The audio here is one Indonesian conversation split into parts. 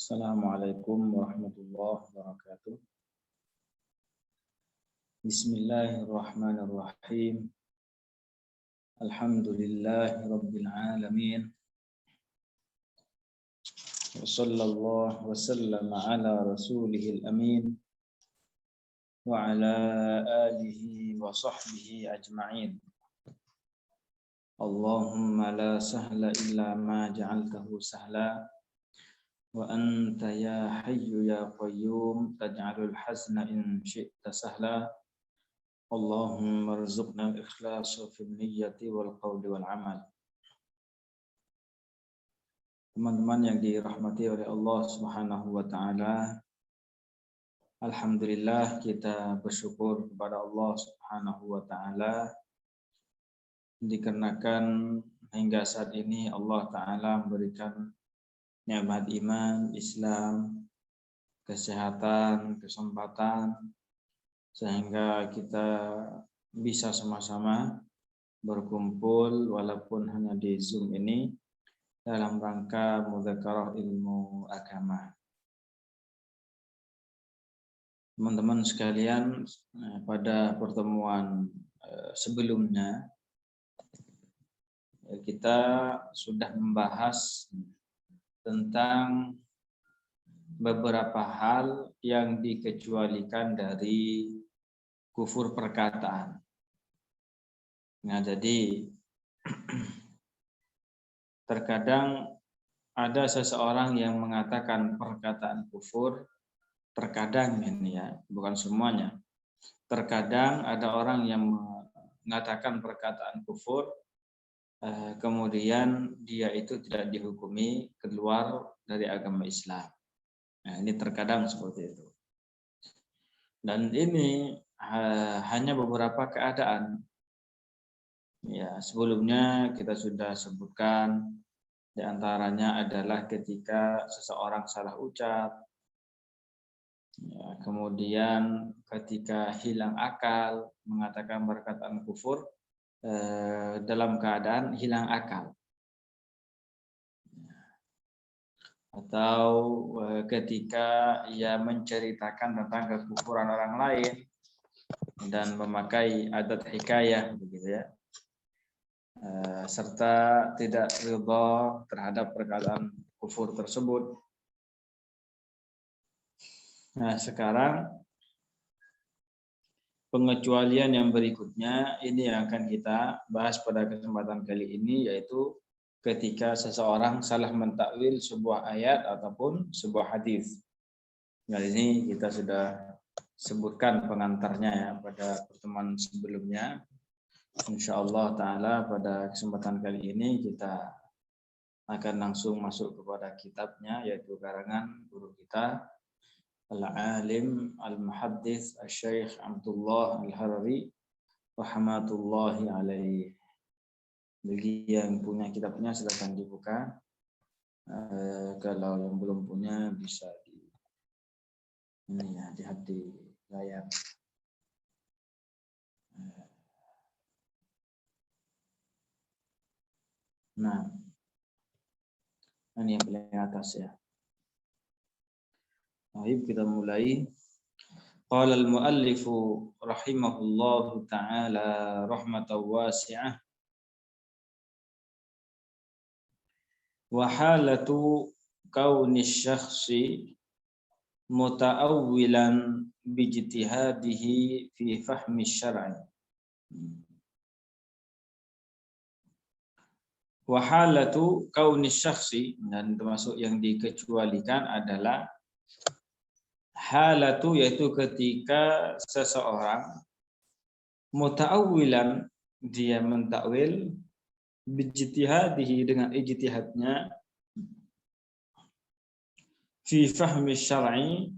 Assalamualaikum warahmatullahi wabarakatuh. Bismillahirrahmanirrahim. Alhamdulillahi rabbil alamin. Wa sallallahu wa sallama ala rasulihil amin. Wa ala alihi wa sahbihi ajma'in. Allahumma la sahla illa ma ja'altahu sahla. Wa anta ya hayyu ya qayyum taj'alul hazna in syi'ta sahla. Allahumma rzuqna al-ikhlasa fil niyyati wal qawli wal amal. Teman-teman yang dirahmati oleh Allah Subhanahu wa taala, alhamdulillah kita bersyukur kepada Allah Subhanahu wa taala dikarenakan hingga saat ini Allah taala memberikan nikmat iman, Islam, kesehatan, kesempatan, sehingga kita bisa sama-sama berkumpul walaupun hanya di Zoom ini dalam rangka mudzakarah ilmu agama. Teman-teman sekalian, pada pertemuan sebelumnya kita sudah membahas tentang beberapa hal yang dikecualikan dari kufur perkataan. Nah, jadi terkadang ada seseorang yang mengatakan perkataan kufur, terkadang ini ya, bukan semuanya. Terkadang ada orang yang mengatakan perkataan kufur, kemudian dia itu tidak dihukumi keluar dari agama Islam. Nah, ini terkadang seperti itu. Dan ini hanya beberapa keadaan. Ya, sebelumnya kita sudah sebutkan, di antaranya adalah ketika seseorang salah ucap, ya, kemudian ketika hilang akal, mengatakan perkataan kufur dalam keadaan hilang akal, atau ketika ia menceritakan tentang kekufuran orang lain dan memakai adat hikayah, begitu ya, serta tidak ridha terhadap perkataan kufur tersebut. Nah, sekarang pengecualian yang berikutnya ini yang akan kita bahas pada kesempatan kali ini, yaitu ketika seseorang salah mentakwil sebuah ayat ataupun sebuah hadis. Nah, ini kita sudah sebutkan pengantarnya ya pada pertemuan sebelumnya. Insyaallah taala pada kesempatan kali ini kita akan langsung masuk kepada kitabnya, yaitu karangan guru kita Al-Alim Al-Muhaddits Asy-Syaikh Abdullah Al-Harari rahmatullahi alaihi. Bagi yang punya kitabnya silakan dibuka. Kalau yang belum punya bisa lihat di layar. Nah, ini yang paling atas ya. Baik, kita mulai. Qala al-muallif rahimahullahu ta'ala rahmatan wasi'ah. Wa halatu kauni syakhsi muta'awwilan bijtihadihi fi fahmi syar'i. Wa halatu kauni syakhsi, dan termasuk yang dikecualikan adalah halatu, yaitu ketika seseorang muta'awwilan, dia mentakwil bijtihadihi, dengan ijtihadnya, fi fahmi syar'i,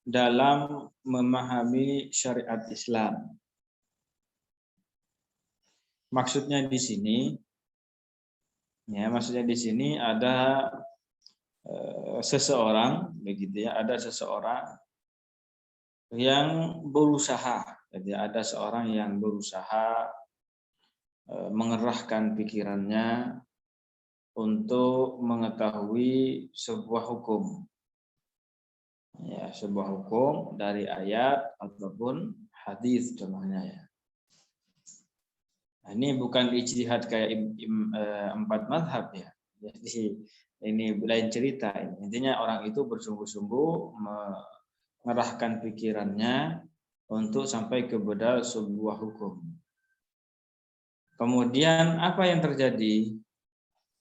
dalam memahami syariat Islam. Maksudnya di sini ada seseorang, begitu ya, ada seseorang yang berusaha, jadi ada seorang yang berusaha mengerahkan pikirannya untuk mengetahui sebuah hukum. Ya, sebuah hukum dari ayat ataupun hadis contohnya ya. Nah, ini bukan ijtihad kayak empat mazhab ya. Jadi ini lain cerita. Intinya orang itu bersungguh-sungguh mengerahkan pikirannya untuk sampai kepada sebuah hukum. Kemudian apa yang terjadi?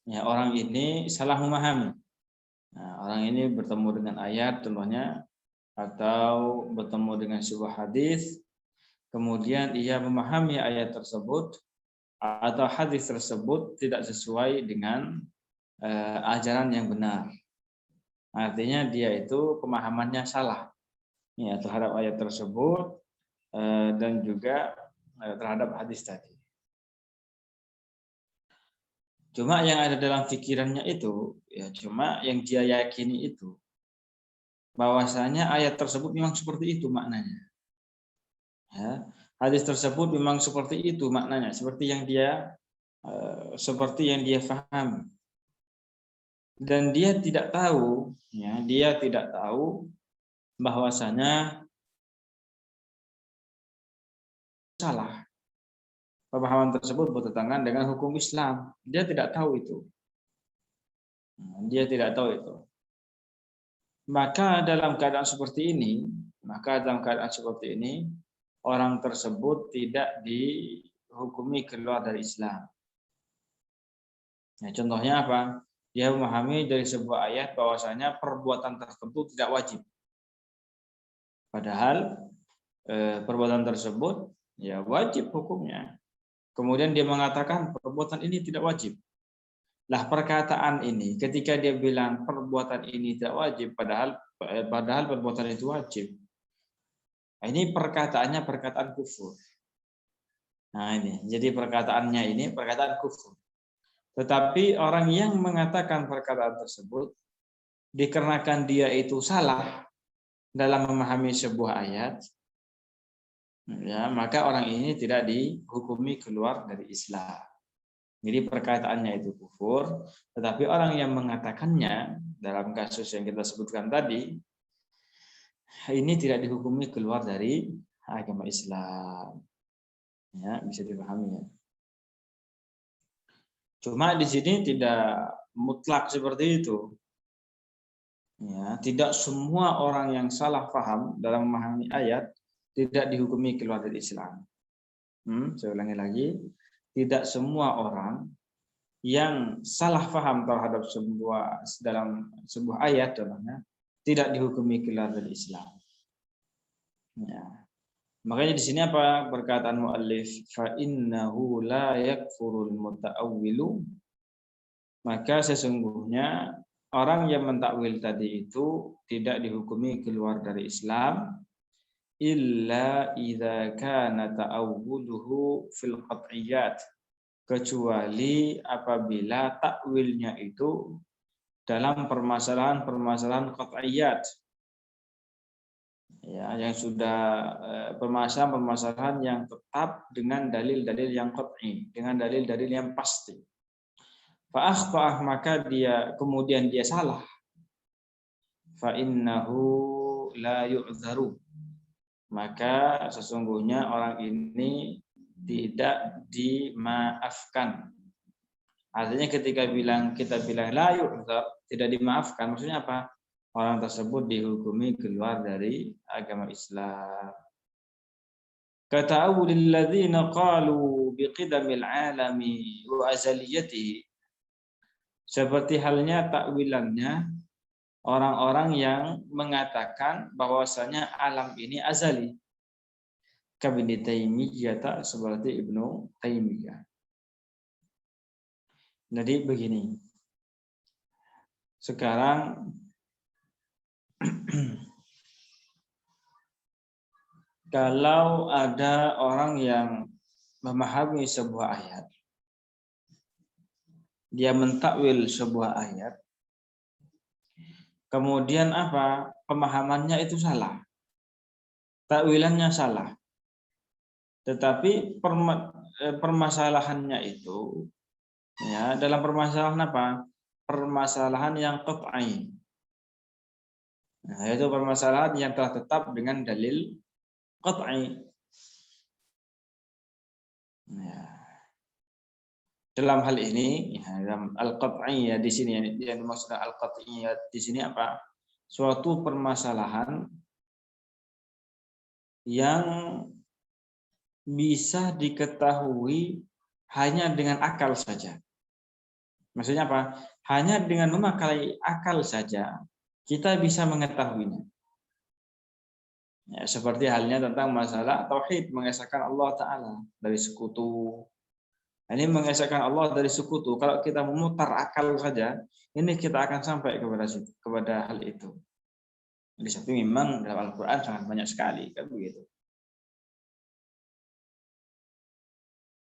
Ya, orang ini salah memahami. Nah, orang ini bertemu dengan ayat contohnya atau bertemu dengan sebuah hadis, kemudian ia memahami ayat tersebut atau hadis tersebut tidak sesuai dengan ajaran yang benar. Artinya dia itu pemahamannya salah ya, terhadap ayat tersebut dan juga terhadap hadis tadi. Cuma yang ada dalam pikirannya itu, ya cuma yang dia yakini itu, bahwasanya ayat tersebut memang seperti itu maknanya. Ya, hadis tersebut memang seperti itu maknanya, seperti yang dia pahami. Dan dia tidak tahu, ya, dia tidak tahu bahwasanya salah. Pemahaman tersebut bertentangan dengan hukum Islam. Dia tidak tahu itu. Dia tidak tahu itu. Maka dalam keadaan seperti ini, orang tersebut tidak dihukumi keluar dari Islam. Nah, contohnya apa? Dia memahami dari sebuah ayat bahwasanya perbuatan tertentu tidak wajib. Padahal perbuatan tersebut ya wajib hukumnya. Kemudian dia mengatakan perbuatan ini tidak wajib. Lah perkataan ini ketika dia bilang perbuatan ini tidak wajib padahal perbuatan itu wajib. Nah, ini perkataannya perkataan kufur. Nah ini, jadi perkataannya ini perkataan kufur. Tetapi orang yang mengatakan perkataan tersebut dikarenakan dia itu salah dalam memahami sebuah ayat, ya, maka orang ini tidak dihukumi keluar dari Islam. Jadi perkataannya itu kufur, tetapi orang yang mengatakannya dalam kasus yang kita sebutkan tadi, ini tidak dihukumi keluar dari agama Islam. Ya, bisa dipahami ya. Cuma di sini tidak mutlak seperti itu. Ya, tidak semua orang yang salah paham dalam memahami ayat tidak dihukumi keluar dari Islam. Saya ulangi lagi, tidak semua orang yang salah paham terhadap dalam sebuah ayat contohnya tidak dihukumi keluar dari Islam. Ya. Makanya di sini apa perkataan muallif, fa innahu la yakfurul muta'awwilu, maka sesungguhnya orang yang mentakwil tadi itu tidak dihukumi keluar dari Islam illa idza kana ta'awwuluhu fil qat'iyat, kecuali apabila takwilnya itu dalam permasalahan qat'iyat. Ya, yang sudah permasalahan yang tetap dengan dalil-dalil yang qat'i, dengan dalil-dalil yang pasti. Fa akhta'ah, maka kemudian dia salah. Fa innahu la yu'dzaru, maka sesungguhnya orang ini tidak dimaafkan. Artinya ketika kita bilang la yu'dzar, tidak dimaafkan, maksudnya apa? Orang tersebut dihukumi keluar dari agama Islam. Kata'awulil ladzina qalu biqidamil alami wa azaliyatihi, seperti halnya takwilannya orang-orang yang mengatakan bahwasanya alam ini azali. Kabini Taimiyah, seperti Ibnu Taimiyah. Jadi begini. Sekarang kalau ada orang yang memahami sebuah ayat, dia mentakwil sebuah ayat, kemudian apa? Pemahamannya itu salah. Takwilannya salah. Tetapi permasalahannya itu Ya, dalam permasalahan apa? Permasalahan yang qat'i. Nah, yaitu permasalahan yang telah tetap dengan dalil qat'i. Ya. Dalam hal ini, ya, dalam al-qat'iyah di sini yang dimaksud al-qat'iyah di sini apa? Suatu permasalahan yang bisa diketahui hanya dengan akal saja. Maksudnya apa? Hanya dengan memakai akal saja kita bisa mengetahuinya. Ya, seperti halnya tentang masalah tauhid, mengesahkan Allah Ta'ala dari sekutu. Ini mengesahkan Allah dari sekutu. Kalau kita memutar akal saja, ini kita akan sampai kepada hal itu. Di samping memang dalam Al-Quran sangat banyak sekali, kan begitu.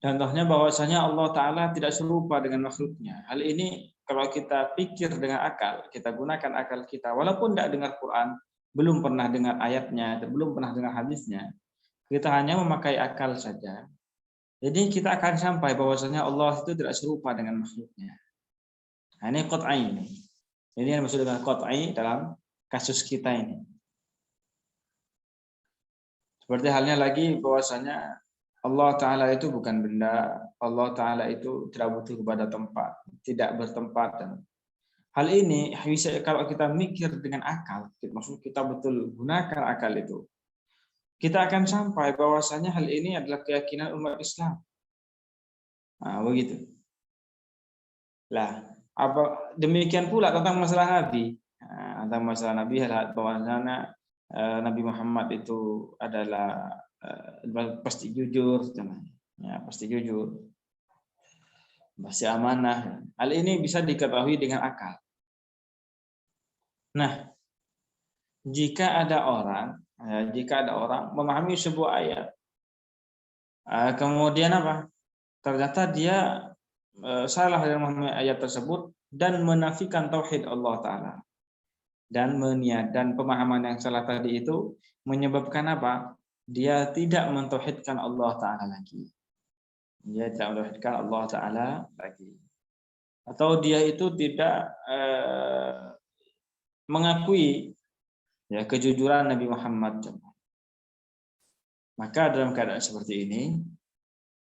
Contohnya bahwasanya Allah Ta'ala tidak serupa dengan makhluknya. Hal ini kalau kita pikir dengan akal, kita gunakan akal kita, walaupun tidak dengar Quran, belum pernah dengar ayatnya, belum pernah dengar hadisnya, kita hanya memakai akal saja. Jadi kita akan sampai bahwasanya Allah itu tidak serupa dengan makhluknya. Nah, ini qat'i ini. Ini yang maksud dengan qat'i dalam kasus kita ini. Seperti halnya lagi bahwasanya Allah Ta'ala itu bukan benda, Allah Ta'ala itu tidak butuh kepada tempat, tidak bertempat. Hal ini bisa kalau kita mikir dengan akal, maksud kita betul gunakan akal itu, kita akan sampai bahwasanya hal ini adalah keyakinan umat Islam. Nah, begitu. Lah, apa demikian pula tentang masalah Nabi. Nah, tentang masalah Nabi, bahwasanya Nabi Muhammad itu adalah pasti jujur, ya, pasti jujur, pasti amanah. Hal ini bisa diketahui dengan akal. Nah, jika ada orang memahami sebuah ayat, kemudian apa? Ternyata dia salah dalam memahami ayat tersebut dan menafikan tauhid Allah Ta'ala. Dan pemahaman yang salah tadi itu menyebabkan apa? Dia tidak mentauhidkan Allah Ta'ala lagi. Dia tidak mentauhidkan Allah Ta'ala lagi. Atau dia itu tidak mengakui ya kejujuran Nabi Muhammad. Maka dalam keadaan seperti ini,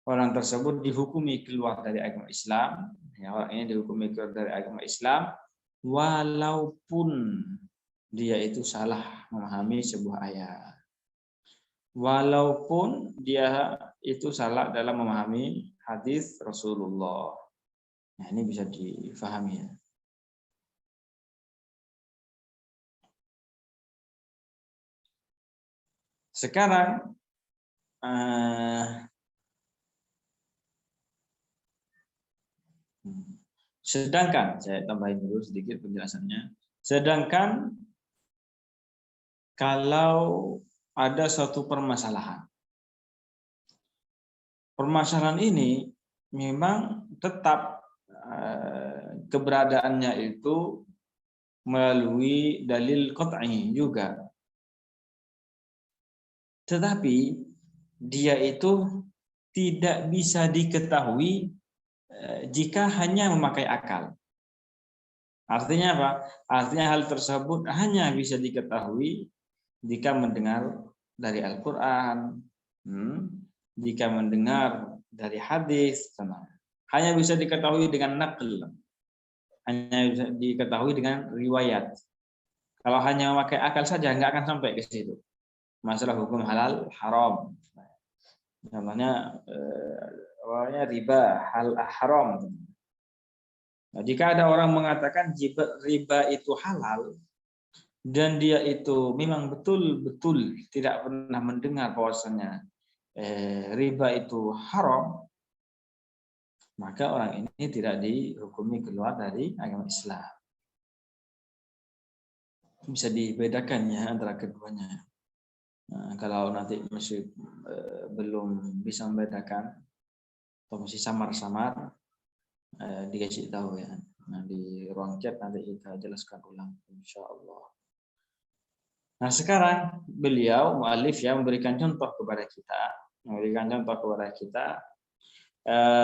orang tersebut dihukumi keluar dari agama Islam. Ya, orang ini dihukumi keluar dari agama Islam, walaupun dia itu salah memahami sebuah ayat. Walaupun dia itu salah dalam memahami hadis Rasulullah. Nah, ini bisa difahami ya. Sekarang sedangkan saya tambahin dulu sedikit penjelasannya. Sedangkan kalau ada suatu permasalahan ini memang tetap keberadaannya itu melalui dalil qat'i juga. Tetapi dia itu tidak bisa diketahui jika hanya memakai akal. Artinya apa? Artinya hal tersebut hanya bisa diketahui jika mendengar dari Al-Quran, jika mendengar dari hadis, hanya bisa diketahui dengan naql, hanya bisa diketahui dengan riwayat. Kalau hanya memakai akal saja nggak akan sampai ke situ. Masalah hukum halal haram, namanya riba hal haram. Nah, jika ada orang mengatakan riba itu halal dan dia itu memang betul-betul tidak pernah mendengar bahwasanya riba itu haram, maka orang ini tidak dihukumi keluar dari agama Islam. Bisa dibedakan ya antara keduanya. Nah, kalau nanti masih belum bisa membedakan atau masih samar-samar, dikasih tahu ya. Nah, di ruang chat nanti kita jelaskan ulang insya Allah. Nah, sekarang beliau mu'alif ya memberikan contoh kepada kita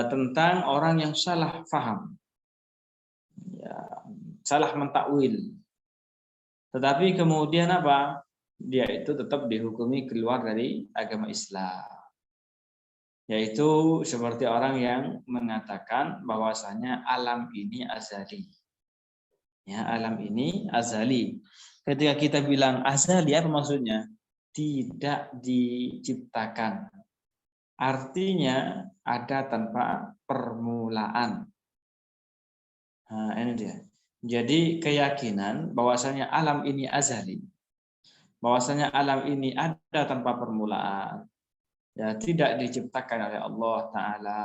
tentang orang yang salah faham, ya, salah mentakwil. Tetapi kemudian apa? Dia itu tetap dihukumi keluar dari agama Islam. Yaitu seperti orang yang mengatakan bahwasanya alam ini azali. Ya, alam ini azali. Ketika kita bilang azali, apa maksudnya? Tidak diciptakan. Artinya ada tanpa permulaan. Nah, ini dia. Jadi keyakinan bahwasanya alam ini azali, bahwasanya alam ini ada tanpa permulaan, ya, tidak diciptakan oleh Allah Ta'ala.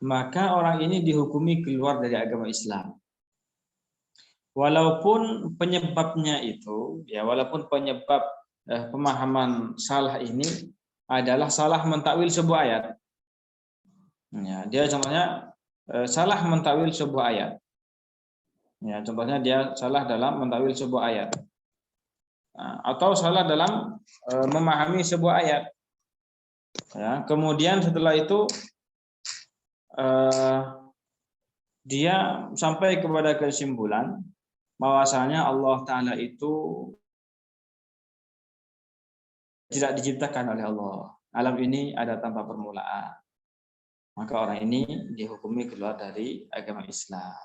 Maka orang ini dihukumi keluar dari agama Islam. Walaupun penyebabnya itu, ya, walaupun penyebab pemahaman salah ini adalah salah mentakwil sebuah ayat. Ya, dia contohnya salah mentakwil sebuah ayat. Ya, contohnya dia salah dalam mentakwil sebuah ayat. Atau salah dalam memahami sebuah ayat. Ya, kemudian setelah itu dia sampai kepada kesimpulan bahwasanya Allah Ta'ala itu tidak diciptakan oleh Allah. Alam ini ada tanpa permulaan. Maka orang ini dihukumi keluar dari agama Islam.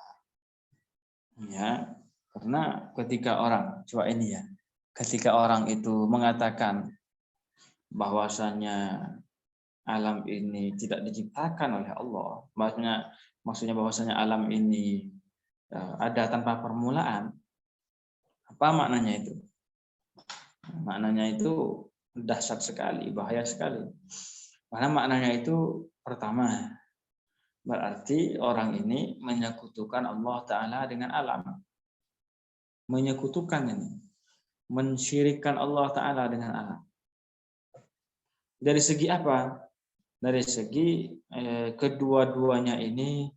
Ya, karena ketika orang, coba ini ya, ketika orang itu mengatakan bahwasanya alam ini tidak diciptakan oleh Allah, maksudnya bahwasanya alam ini ada tanpa permulaan, apa maknanya itu? Maknanya itu dahsyat sekali, bahaya sekali. Karena maknanya itu pertama, berarti orang ini menyekutukan Allah Ta'ala dengan alam. Menyekutukan ini. Mensyirikkan Allah Ta'ala dengan alam. Dari segi apa? Dari segi kedua-duanya ini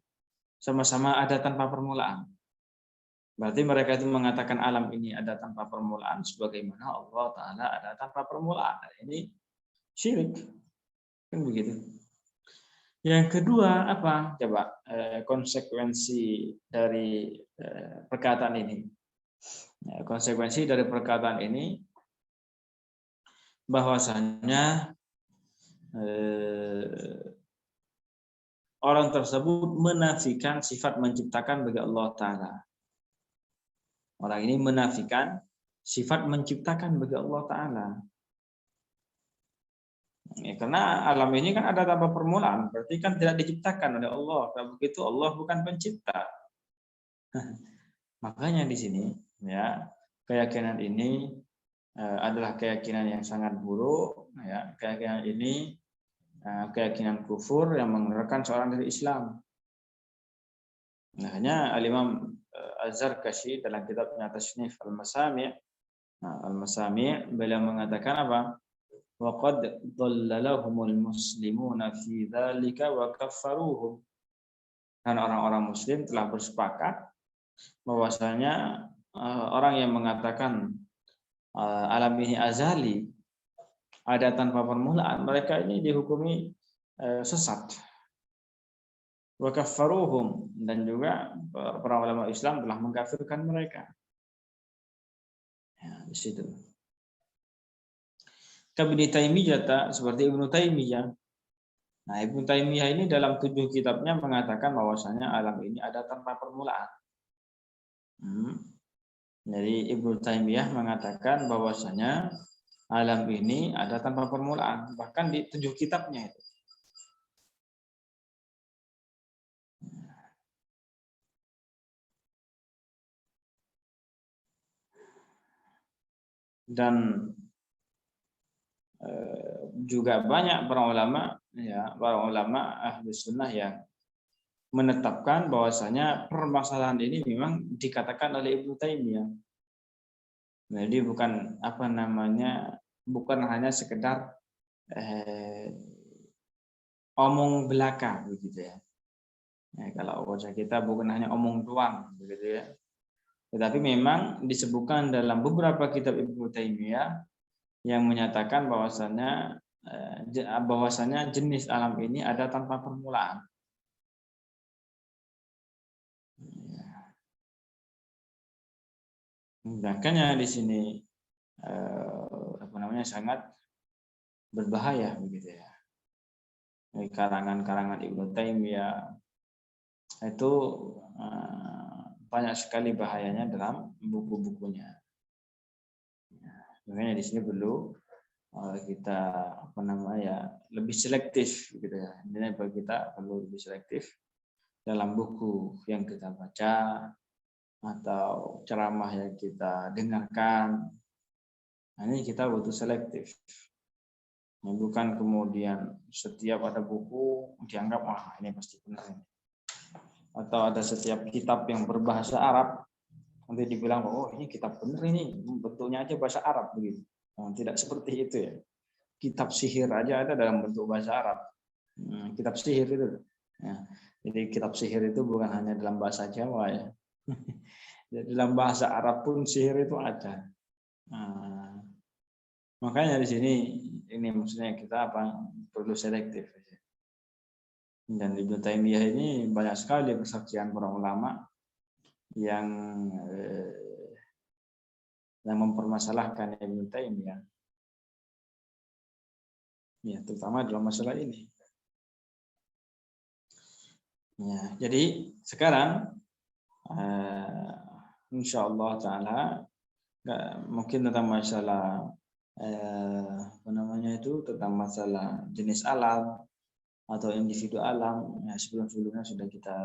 sama-sama ada tanpa permulaan. Berarti mereka itu mengatakan alam ini ada tanpa permulaan sebagaimana Allah Ta'ala ada tanpa permulaan. Ini syirik. Kan begitu. Yang kedua apa? Coba konsekuensi dari perkataan ini. Konsekuensi dari perkataan ini bahwasanya orang tersebut menafikan sifat menciptakan bagi Allah Ta'ala. Orang ini menafikan sifat menciptakan bagi Allah Ta'ala. Ya, karena alam ini kan ada tanpa permulaan, berarti kan tidak diciptakan oleh Allah. Kalau begitu Allah bukan pencipta. Makanya di sini, ya, keyakinan ini adalah keyakinan yang sangat buruk. Ya, keyakinan ini keyakinan kufur yang mengeluarkan seorang dari Islam. Nah, hanya Al-Imam Az-Zarkashi dalam kitabnya Tasnif Al-Masami', Al-Masami' beliau mengatakan apa? Waqad dhallalahumul muslimuna fi dzalika wa kaffaruhum. Dan orang-orang muslim telah bersepakat bahwasanya orang yang mengatakan alam ini azali, ada tanpa permulaan, mereka ini dihukumi sesat. Wa kaffaruhum, dan juga para ulama Islam telah mengkafirkan mereka. Ya, di situ. Ibnu Taimiyah, seperti Ibnu Taimiyah. Nah, Ibnu Taimiyah ini dalam 7 kitabnya mengatakan bahwasanya alam ini ada tanpa permulaan. Jadi Ibnu Taimiyah mengatakan bahwasanya alam ini ada tanpa permulaan, bahkan di 7 kitabnya itu. Dan juga banyak para ulama, ya, para ulama ahli sunnah yang menetapkan bahwasanya permasalahan ini memang dikatakan oleh Ibnu Taimiyah. Jadi bukan apa namanya, bukan hanya sekedar omong belaka begitu ya. Kalau bahasa kita bukan hanya omong doang begitu ya. Tetapi memang disebutkan dalam beberapa kitab Ibnu Taimiyah yang menyatakan bahwasanya jenis alam ini ada tanpa permulaan. Makanya di sini sangat berbahaya begitu ya. Karangan-karangan Ibnu Taimiyah itu banyak sekali bahayanya dalam buku-bukunya. Makanya di sini perlu kita lebih selektif gitu ya. Intinya bagi kita perlu lebih selektif dalam buku yang kita baca atau ceramah yang kita dengarkan. Nah, ini kita butuh selektif. Bukan kemudian setiap ada buku dianggap ini pasti benar. Atau ada setiap kitab yang berbahasa Arab nanti dibilang ini kitab benar ini, bentuknya aja bahasa Arab begitu. Tidak seperti itu ya. Kitab sihir aja ada dalam bentuk bahasa Arab. Kitab sihir itu. Ya. Jadi kitab sihir itu bukan hanya dalam bahasa Jawa ya. Dalam bahasa Arab pun sihir itu ada. Makanya di sini ini maksudnya kita perlu selektif. Dan Ibnu Taimiyah ini banyak sekali persaksian para ulama yang mempermasalahkan Ibnu Taimiyah. Ya, terutama dalam masalah ini. Ya, jadi sekarang insyaallah taala mungkin tentang masalah tentang masalah jenis alam atau individu alam ya sebelum-sebelumnya sudah kita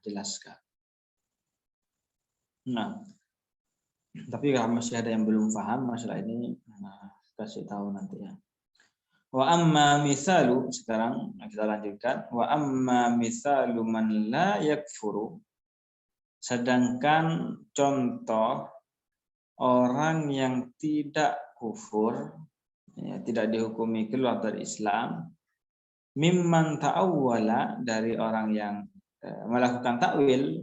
jelaskan. Nah, tapi kalau masih ada yang belum paham masalah ini, kasih tahu nanti ya. Wa amma misalu, sekarang kita lanjutkan. Wa amma misalu man la yakfuru. Sedangkan contoh orang yang tidak kufur, ya, tidak dihukumi keluar dari Islam, mimman ta'awwala, dari orang yang melakukan takwil.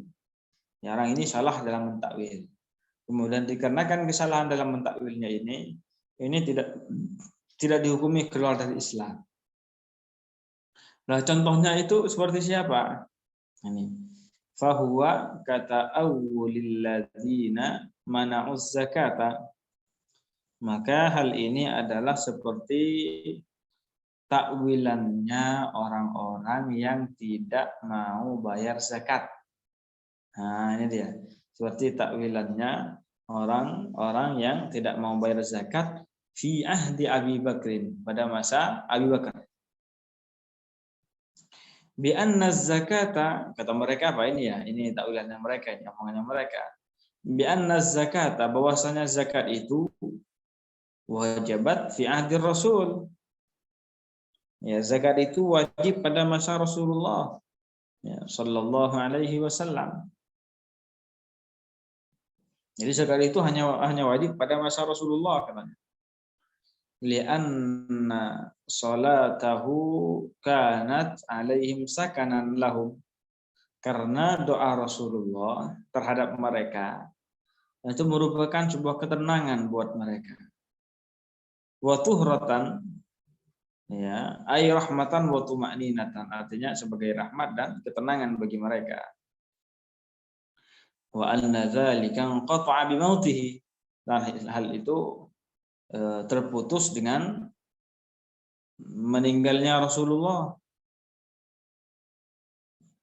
Ya, orang ini salah dalam mentakwil. Kemudian dikarenakan kesalahan dalam mentakwilnya ini tidak dihukumi keluar dari Islam. Nah, contohnya itu seperti siapa? Ini. Fahuwa kata awwalil ladzina mana'uz zakata. Maka hal ini adalah seperti takwilannya orang-orang yang tidak mau bayar zakat. Nah, ini dia. Seperti takwilannya orang-orang yang tidak mau bayar zakat fi ahdi Abi Bakrin, pada masa Abi Bakar. Bi anna zakata, kata mereka apa ini ya? Ini takwilannya mereka, ini omongannya mereka. Bi anna zakata, bahwasanya zakat itu wajibat fi ahdi Rasul. Ya, zakat itu wajib pada masa Rasulullah ya, sallallahu alaihi wasallam. Jadi zakat itu hanya wajib pada masa Rasulullah katanya. Li'anna salatahu kanat alaihim sakanan lahum. Karena doa Rasulullah terhadap mereka itu merupakan sebuah ketenangan buat mereka. Wa tuhratan, ya, ay rahmatan wa tuma'ninatan, artinya sebagai rahmat dan ketenangan bagi mereka. Wa anna dzalika qata'a bi mautihi, dan hal itu terputus dengan meninggalnya Rasulullah.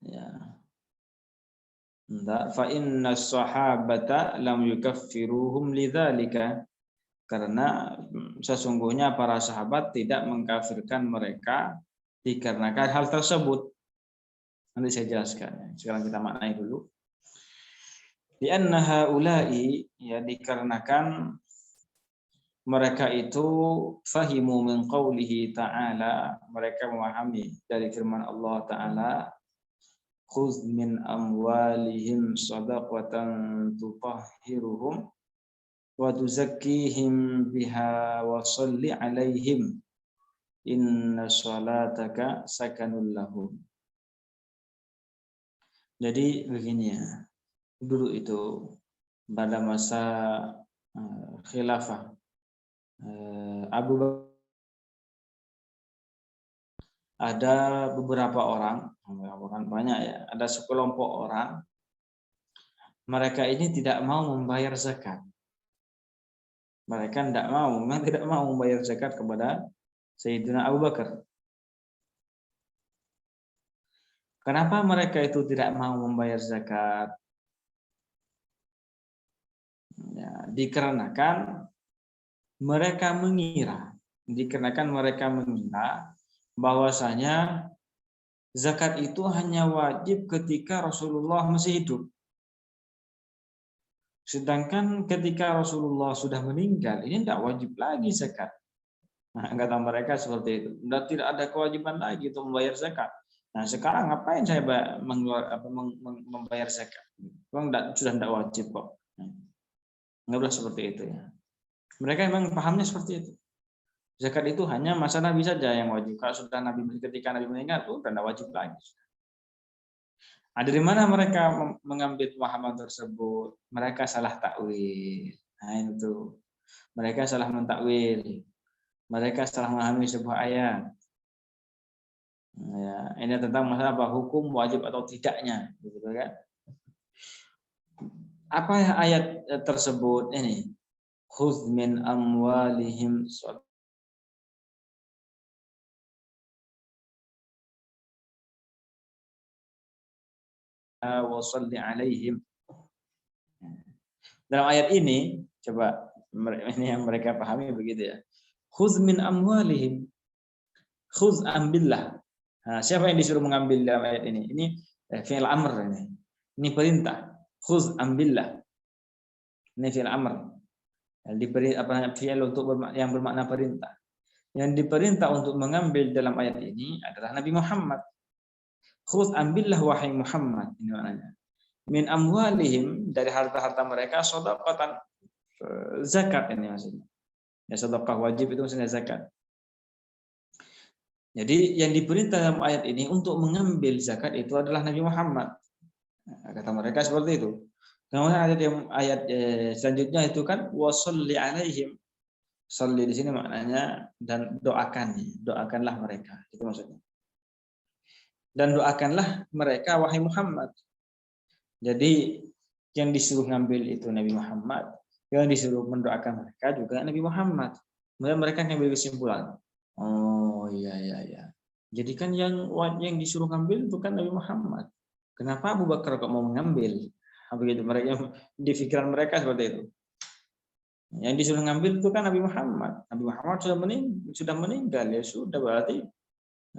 Ya. Fa inna sahabata lam yukaffiruhum lidzalika, karena sesungguhnya para sahabat tidak mengkafirkan mereka dikarenakan hal tersebut. Nanti saya jelaskan. Sekarang kita maknai dulu. Di anna haula'i, ya, dikarenakan mereka itu fahimu min qawlihi ta'ala, mereka memahami dari firman Allah Ta'ala, khudz min amwalihim shadaqatan tutahhiruhum wa tuzakkihim biha wa shalli alaihim inna shalataka sakanul lahum. Jadi begini ya, dulu itu pada masa khilafah Abu Bakar, ada beberapa orang, bukan banyak ya, ada sekelompok orang, mereka ini tidak mau membayar zakat. Mereka memang tidak mau membayar zakat kepada Sayyidina Abu Bakar. Kenapa mereka itu tidak mau membayar zakat? Ya, dikarenakan mereka mengira bahwasanya zakat itu hanya wajib ketika Rasulullah masih hidup. Sedangkan ketika Rasulullah sudah meninggal, ini tidak wajib lagi zakat. Nah, kata mereka seperti itu. Sudah tidak ada kewajiban lagi untuk membayar zakat. Nah, sekarang ngapain saya membayar zakat? Sudah tidak wajib kok. Nggak boleh seperti itu ya. Mereka memang pahamnya seperti itu. Zakat itu hanya masa Nabi saja yang wajib. Kalau sudah ketika Nabi meninggal, itu sudah tidak wajib lagi. Nah, dari mana mereka mengambil pemahaman tersebut? Mereka salah takwil. Nah, itu. Mereka salah mentakwil. Mereka salah memahami sebuah ayat. Ya, ini tentang masalah apa hukum wajib atau tidaknya, gitu kan? Apa ayat tersebut ini? Khudz min amwalihim wa shalli alaihim. Dalam ayat ini, coba ini yang mereka pahami begitu ya. Khudz min amwalihim. Khudz ambillah. Nah, siapa yang disuruh mengambil dalam ayat ini? Ini fi'il amr ini. Ini perintah. Khudz ambillah. Ini fi'il amr. Diberi fi'il untuk yang bermakna perintah. Yang diperintah untuk mengambil dalam ayat ini adalah Nabi Muhammad. Khudz ambillah wahai Muhammad. Ini maknanya. Min amwalihim, dari harta-harta mereka, shadaqatan, zakat ini maksudnya. Ya, sedekah wajib itu maksudnya zakat. Jadi yang diperintah dalam ayat ini untuk mengambil zakat itu adalah Nabi Muhammad. Kata mereka seperti itu. Kemudian ayat selanjutnya itu kan washolli alaihim. Sholli di sini maknanya dan doakanlah mereka. Itu maksudnya. Dan doakanlah mereka wahai Muhammad. Jadi yang disuruh ngambil itu Nabi Muhammad, yang disuruh mendoakan mereka juga Nabi Muhammad. Kemudian mereka ngambil kesimpulan. Oh iya. Jadi kan yang disuruh ngambil itu kan Nabi Muhammad. Kenapa Abu Bakar kok mau mengambil? Begitu mereka di pikiran mereka seperti itu. Yang disuruh ngambil itu kan Nabi Muhammad. Nabi Muhammad sudah meninggal ya sudah berarti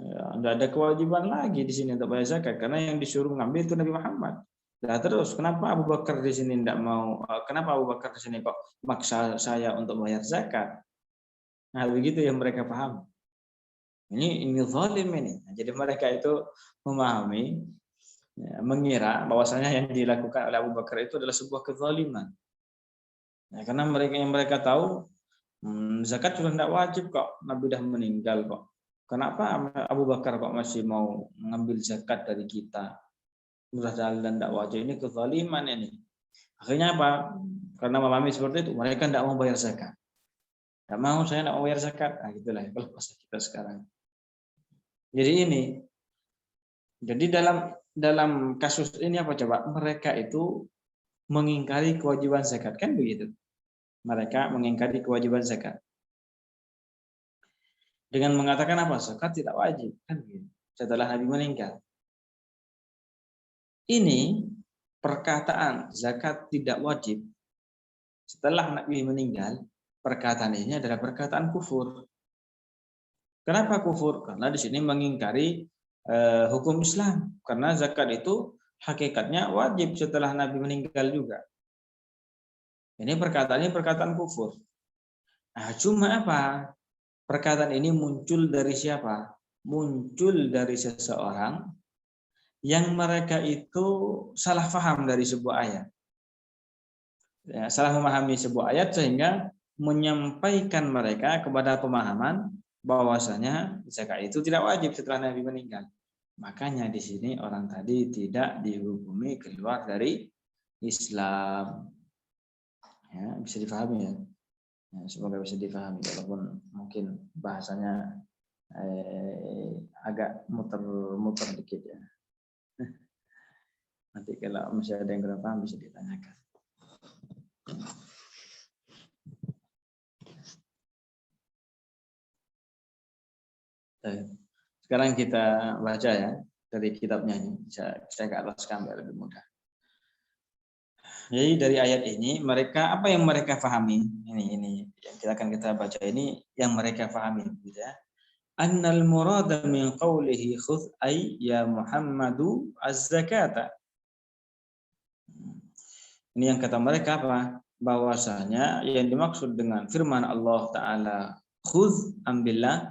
tidak ada kewajiban lagi di sini untuk bayar zakat karena yang disuruh ngambil itu Nabi Muhammad. Nah terus kenapa Abu Bakar di sini tidak mau? Kenapa Abu Bakar di sini kok maksa saya untuk bayar zakat? Nah begitu yang mereka paham. Ini zalim ini. Nah, jadi mereka itu memahami, mengira bahwasanya yang dilakukan oleh Abu Bakar itu adalah sebuah kezaliman. Ya, karena mereka tahu zakat sudah tidak wajib kok, Nabi sudah meninggal kok. Kenapa Abu Bakar kok masih mau mengambil zakat dari kita? Sudah dan tidak wajib, ini kezaliman ini. Akhirnya apa? Karena memahami seperti itu, mereka tidak mau bayar zakat. Tidak mau, saya tidak mau bayar zakat. Nah, gitulah kalau bahasa kita sekarang. Jadi dalam kasus ini apa coba? Mereka itu mengingkari kewajiban zakat, kan begitu? Mereka mengingkari kewajiban zakat dengan mengatakan apa? Zakat tidak wajib, kan begitu? Setelah Nabi meninggal. Ini perkataan zakat tidak wajib setelah Nabi meninggal. Perkataan ini adalah perkataan kufur. Kenapa kufur? Karena di sini mengingkari hukum Islam. Karena zakat itu hakikatnya wajib setelah Nabi meninggal juga. Ini perkataan kufur. Nah, cuma apa? Perkataan ini muncul dari siapa? Muncul dari seseorang yang mereka itu salah paham dari sebuah ayat. Ya, salah memahami sebuah ayat sehingga menyampaikan mereka kepada pemahaman bahwasanya zakat itu tidak wajib setelah Nabi meninggal. Makanya di sini orang tadi tidak dihukumi keluar dari Islam. Ya, bisa dipahami ya. Ya, semoga bisa dipahami walaupun mungkin bahasanya agak muter-muter dikit ya. Nanti kalau masih ada yang kurang paham bisa ditanyakan. Sekarang kita baca ya dari kitabnya ini. Saya ke ataskan biar lebih mudah. Jadi dari ayat ini mereka apa yang mereka pahami? Ini yang kita baca ini yang mereka pahami gitu ya. Annal murada min qawlihi khudh ay ya Muhammadu az-zakata. Ini yang kata mereka apa? Bahwasanya yang dimaksud dengan firman Allah Ta'ala khudh, ambillah,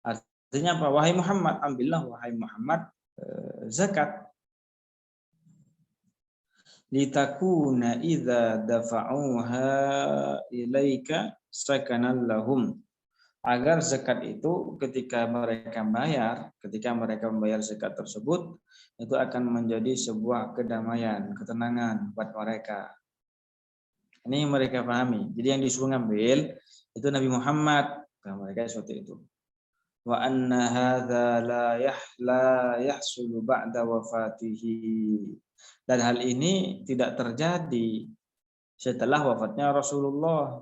artinya apa? Wahai Muhammad, ambillah wahai Muhammad zakat. Litakuna idza dafa'uha ilaika sakanan lahum. Agar zakat itu ketika mereka membayar zakat tersebut itu akan menjadi sebuah kedamaian, ketenangan buat mereka. Ini yang mereka pahami. Jadi yang disuruh ngambil itu Nabi Muhammad, mereka seperti itu. Wa anna hadza la yahsulu ba'da wafatihi. Dan hal ini tidak terjadi setelah wafatnya Rasulullah.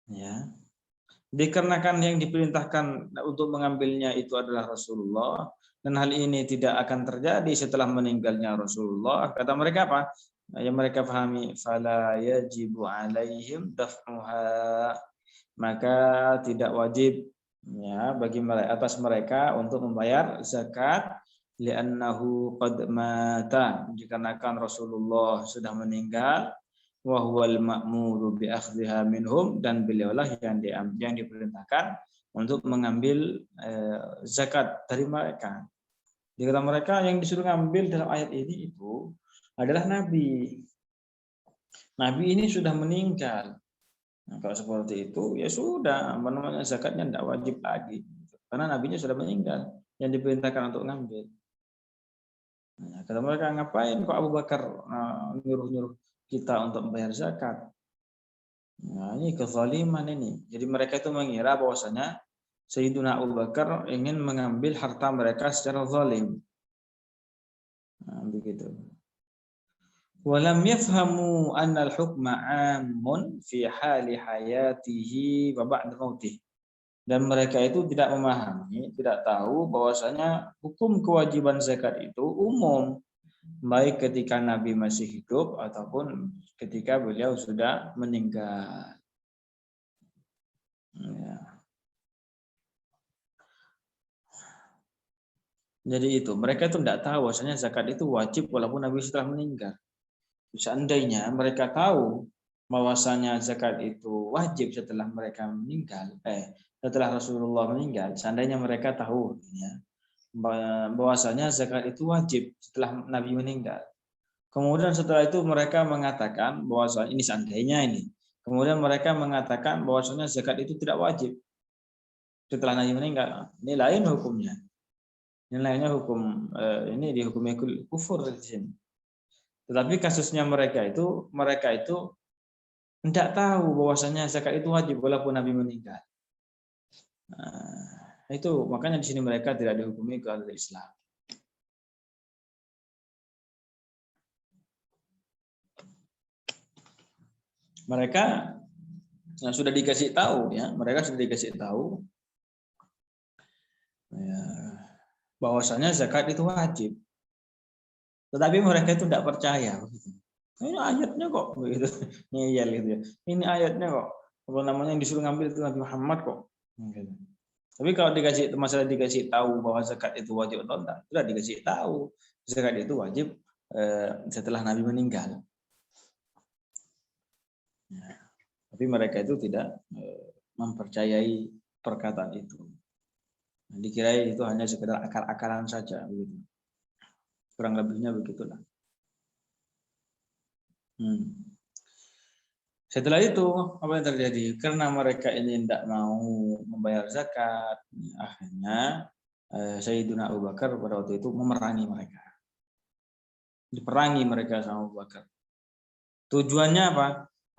Ya. Dikarenakan yang diperintahkan untuk mengambilnya itu adalah Rasulullah dan hal ini tidak akan terjadi setelah meninggalnya Rasulullah. Kata mereka apa? Yang mereka pahami, fala yajibu alaihim daf'uha. Maka tidak wajib ya bagi atas mereka untuk membayar zakat li'annahu qad mata, dikarenakan Rasulullah sudah meninggal, wa huwal ma'muru bi akhdhiha minhum, dan beliaulah yang diperintahkan untuk mengambil zakat dari mereka. Di kata mereka yang disuruh ngambil dalam ayat ini itu adalah nabi. Nabi ini sudah meninggal. Nah, kalau seperti itu ya sudah, namanya zakatnya tidak wajib lagi karena nabinya sudah meninggal yang diperintahkan untuk ngambil. Nah, kata mereka, ngapain kok Abu Bakar nyuruh-nyuruh kita untuk membayar zakat? Nah, ini kezaliman ini. Jadi mereka itu mengira bahwasanya Sayyiduna Abu Bakar ingin mengambil harta mereka secara zalim. Nah, begitu. Walam yafhamu anna al-hukma 'amun fi hali hayatihi wa ba'da mautih. Dan mereka itu tidak memahami, tidak tahu bahwasanya hukum kewajiban zakat itu umum, baik ketika Nabi masih hidup ataupun ketika beliau sudah meninggal. Ya. Jadi itu, mereka itu tidak tahu bahwasanya zakat itu wajib walaupun Nabi setelah meninggal. Seandainya mereka tahu bahwasanya zakat itu wajib setelah mereka meninggal, setelah Rasulullah meninggal, seandainya mereka tahu ya, bahwasanya zakat itu wajib setelah Nabi meninggal. Kemudian setelah itu mereka mengatakan bahwasanya ini seandainya ini. Kemudian mereka mengatakan bahwasanya zakat itu tidak wajib setelah Nabi meninggal. Ini lain hukumnya. Ini lainnya hukum ini dihukumi kufur di sini. Tetapi kasusnya mereka itu tidak tahu bahwasanya zakat itu wajib walaupun Nabi meninggal. Nah, itu makanya di sini mereka tidak dihukumi ke Islam. Mereka sudah dikasih tahu ya, ya, bahwasanya zakat itu wajib. Tetapi mereka itu tidak percaya. Ini ayatnya kok begitu. Ngeyel gitu ya. Ini ayatnya kok. Apa namanya yang disuruh ngambil itu Nabi Muhammad kok. Gitu. Tapi kalau dikasih tahu bahwa zakat itu wajib atau enggak, sudah dikasih tahu zakat itu wajib setelah Nabi meninggal. Ya. Tapi mereka itu tidak mempercayai perkataan itu. Dikira itu hanya sekedar akal-akalan saja, begitu. Kurang lebihnya begitulah. Setelah itu apa yang terjadi? Karena mereka ini tidak mau membayar zakat, akhirnya Sayyidina Abu Bakar pada waktu itu memerangi mereka. Diperangi mereka sama Abu Bakar. Tujuannya apa?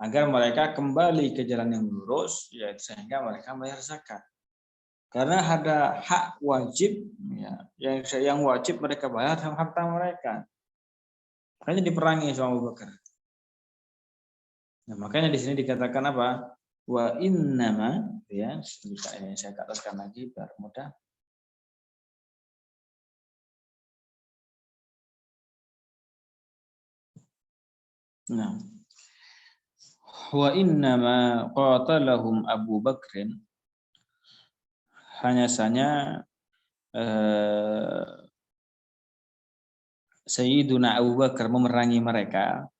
agar mereka kembali ke jalan yang lurus, ya, sehingga mereka bayar zakat. Karena ada hak wajib, ya, yang wajib mereka bayar sama harta mereka. Makanya diperangi sama Abu Bakar. Nah, makanya di sini dikatakan apa? Wa innama, ya, saya katakan lagi biar mudah. Nah, wa innama qatalahum Abu Bakrin, hanya saja Sayyiduna Abu Bakar memerangi mereka.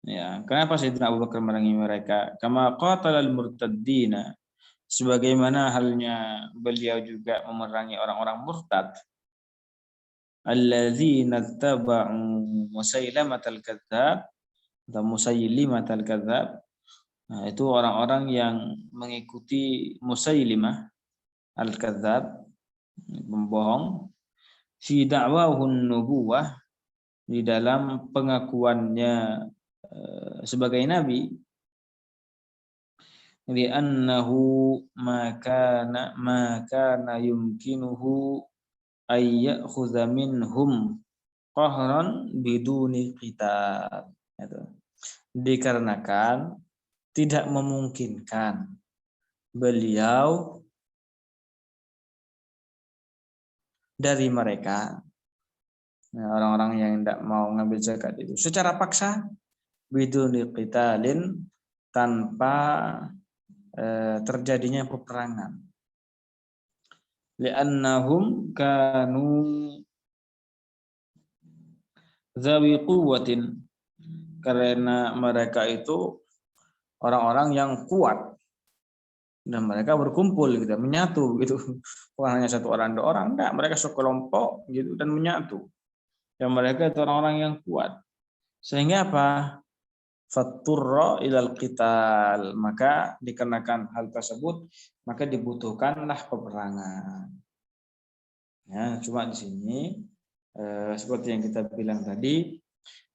Ya, kenapa Sayyidina Abu Bakar memerangi mereka? Kama qatalal murtaddina, sebagaimana halnya beliau juga memerangi orang-orang murtad. Alladzina taba'u Musailamatal kadzdzab, atau Musailimatal kadzdzab. Nah, itu orang-orang yang mengikuti Musailimah al-kadzdzab, pembohong, fi da'wahun nubuwah, di dalam pengakuannya sebagai nabi, li'annahu ma kana yumkinuhu ay ya'khudha minhum qahran biduni qital. Itu. Dikarenakan tidak memungkinkan beliau dari mereka, orang-orang yang tidak mau ngambil zakat itu secara paksa, biduni qitalin, tanpa terjadinya peperangan. Li'annahum kanu zawi quwwatin, karena mereka itu orang-orang yang kuat dan mereka berkumpul gitu, menyatu gitu. Bukan hanya satu orang, dua orang, enggak, mereka sekelompok gitu dan menyatu. Dan mereka itu orang-orang yang kuat. Sehingga apa? Faturra ilal qital, maka dikarenakan hal tersebut maka dibutuhkanlah peperangan. Ya, cuma di sini seperti yang kita bilang tadi,